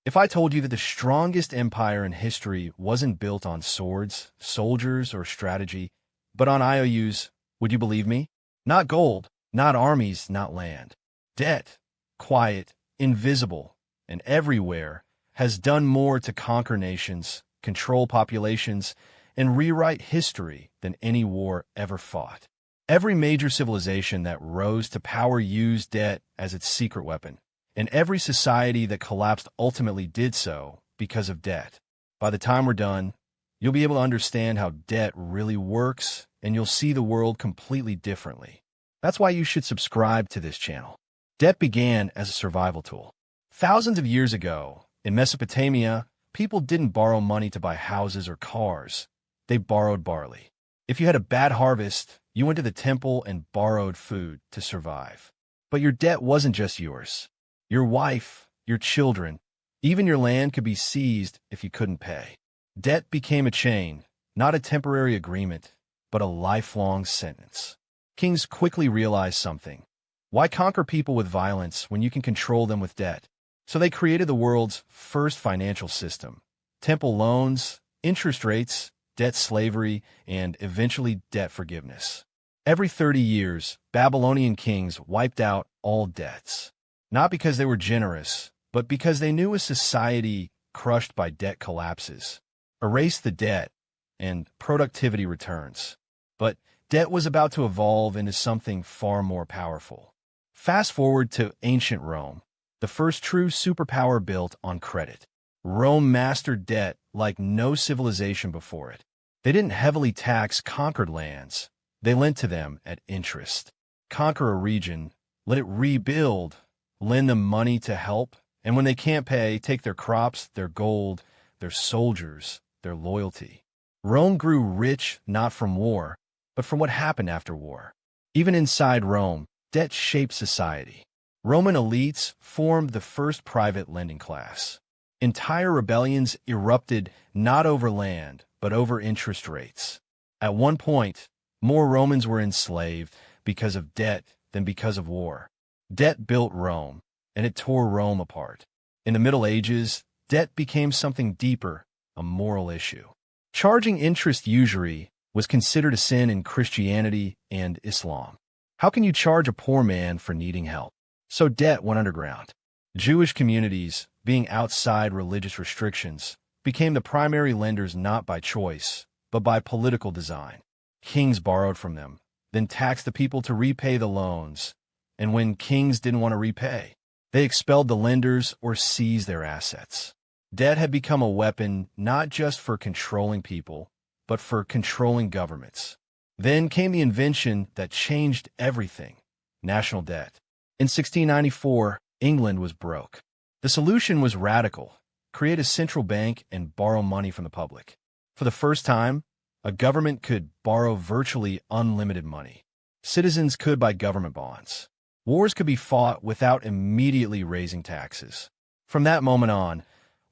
If I told you that the strongest empire in history wasn't built on swords, soldiers, or strategy, but on IOUs, would you believe me? Not gold, not armies, not land. Debt, quiet, invisible, and everywhere, has done more to conquer nations, control populations, and rewrite history than any war ever fought. Every major civilization that rose to power used debt as its secret weapon, and every society that collapsed ultimately did so because of debt. By the time we're done, you'll be able to understand how debt really works, and you'll see the world completely differently. That's why you should subscribe to this channel. Debt began as a survival tool. Thousands of years ago, in Mesopotamia, people didn't borrow money to buy houses or cars. They borrowed barley. If you had a bad harvest, you went to the temple and borrowed food to survive. But your debt wasn't just yours. Your wife, your children, even your land could be seized if you couldn't pay. Debt became a chain, not a temporary agreement, but a lifelong sentence. Kings quickly realized something. Why conquer people with violence when you can control them with debt? So they created the world's first financial system. Temple loans, interest rates, debt slavery, and eventually debt forgiveness. Every 30 years, Babylonian kings wiped out all debts. Not because they were generous, but because they knew a society crushed by debt collapses. Erase the debt, and productivity returns. But debt was about to evolve into something far more powerful. Fast forward to ancient Rome, the first true superpower built on credit. Rome mastered debt like no civilization before it. They didn't heavily tax conquered lands. They lent to them at interest. Conquer a region, let it rebuild, lend them money to help, and when they can't pay, take their crops, their gold, their soldiers, their loyalty. Rome grew rich not from war, but from what happened after war. Even inside Rome, debt shaped society. Roman elites formed the first private lending class. Entire rebellions erupted not over land, but over interest rates. At one point, more Romans were enslaved because of debt than because of war. Debt built Rome, and it tore Rome apart. In the Middle Ages, debt became something deeper, a moral issue. Charging interest usury was considered a sin in Christianity and Islam. How can you charge a poor man for needing help? So debt went underground. Jewish communities, being outside religious restrictions, became the primary lenders not by choice, but by political design. Kings borrowed from them, then taxed the people to repay the loans, and when kings didn't want to repay, they expelled the lenders or seized their assets. Debt had become a weapon not just for controlling people, but for controlling governments. Then came the invention that changed everything: national debt. In 1694, England was broke. The solution was radical: create a central bank and borrow money from the public. For the first time, a government could borrow virtually unlimited money. Citizens could buy government bonds. Wars could be fought without immediately raising taxes. From that moment on,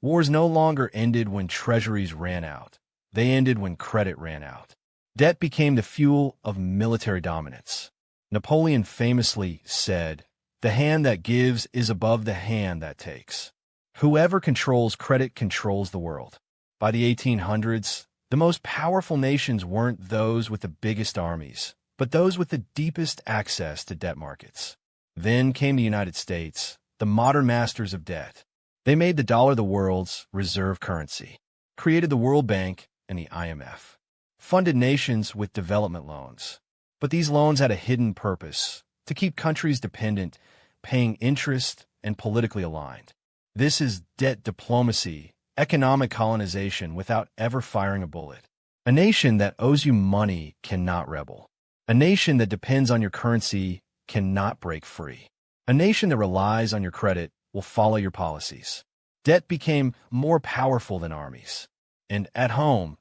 wars no longer ended when treasuries ran out. They ended when credit ran out. Debt became the fuel of military dominance. Napoleon famously said, "The hand that gives is above the hand that takes." Whoever controls credit controls the world. By the 1800s, the most powerful nations weren't those with the biggest armies, but those with the deepest access to debt markets. Then came the United States, the modern masters of debt. They made the dollar the world's reserve currency, created the World Bank and the IMF, funded nations with development loans. But these loans had a hidden purpose: to keep countries dependent, paying interest, and politically aligned. This is debt diplomacy, economic colonization without ever firing a bullet. A nation that owes you money cannot rebel. A nation that depends on your currency cannot break free. A nation that relies on your credit will follow your policies. Debt became more powerful than armies. And at home,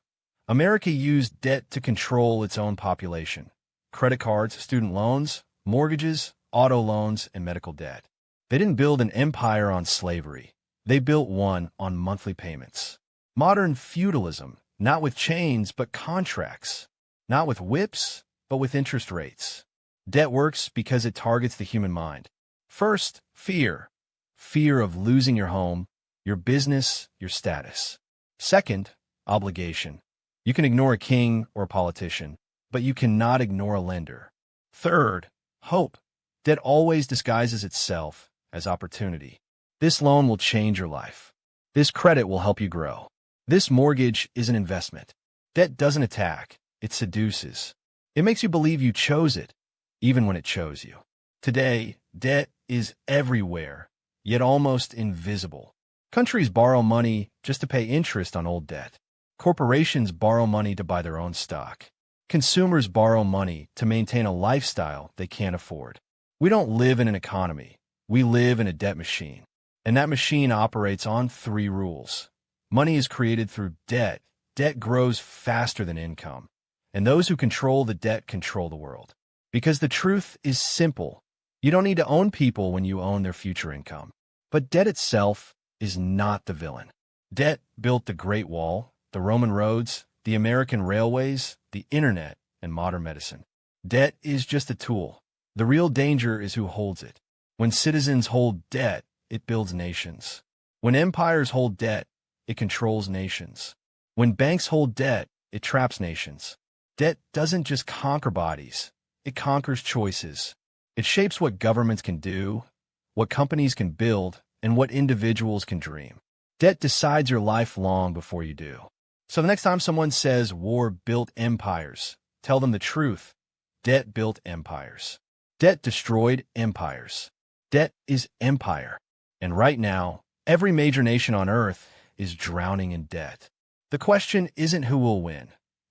America used debt to control its own population. Credit cards, student loans, mortgages, auto loans, and medical debt. They didn't build an empire on slavery. They built one on monthly payments. Modern feudalism, not with chains, but contracts. Not with whips, but with interest rates. Debt works because it targets the human mind. First, fear. Fear of losing your home, your business, your status. Second, obligation. You can ignore a king or a politician, but you cannot ignore a lender. Third, hope. Debt always disguises itself as opportunity. This loan will change your life. This credit will help you grow. This mortgage is an investment. Debt doesn't attack, it seduces. It makes you believe you chose it, even when it chose you. Today, debt is everywhere, yet almost invisible. Countries borrow money just to pay interest on old debt. Corporations borrow money to buy their own stock. Consumers borrow money to maintain a lifestyle they can't afford. We don't live in an economy. We live in a debt machine. And that machine operates on 3 rules. Money is created through debt. Debt grows faster than income. And those who control the debt control the world. Because the truth is simple. You don't need to own people when you own their future income. But debt itself is not the villain. Debt built the Great Wall, the Roman roads, the American railways, the internet, and modern medicine. Debt is just a tool. The real danger is who holds it. When citizens hold debt, it builds nations. When empires hold debt, it controls nations. When banks hold debt, it traps nations. Debt doesn't just conquer bodies, it conquers choices. It shapes what governments can do, what companies can build, and what individuals can dream. Debt decides your life long before you do. So the next time someone says war built empires, tell them the truth. Debt built empires. Debt destroyed empires. Debt is empire. And right now, every major nation on earth is drowning in debt. The question isn't who will win.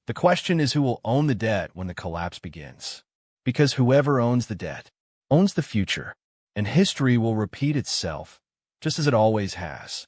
The question is who will own the debt when the collapse begins. Because whoever owns the debt owns the future, and history will repeat itself, just as it always has.